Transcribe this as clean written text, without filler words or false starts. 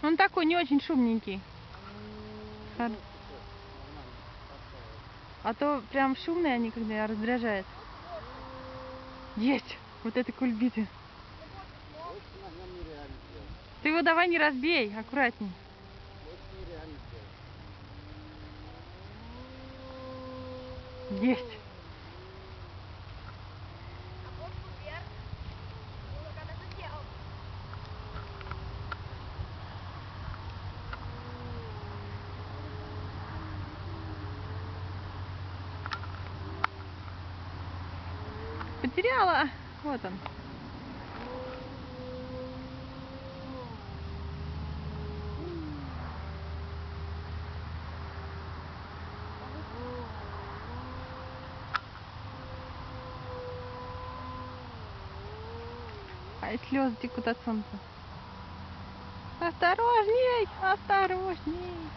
Он такой не очень шумненький. А то прям шумные они, когда раздражают. Есть! Вот это кульбиты. Ты его давай не разбей, аккуратней. Есть! Потеряла! Вот он. А слезы текут от солнца. Осторожней! Осторожней!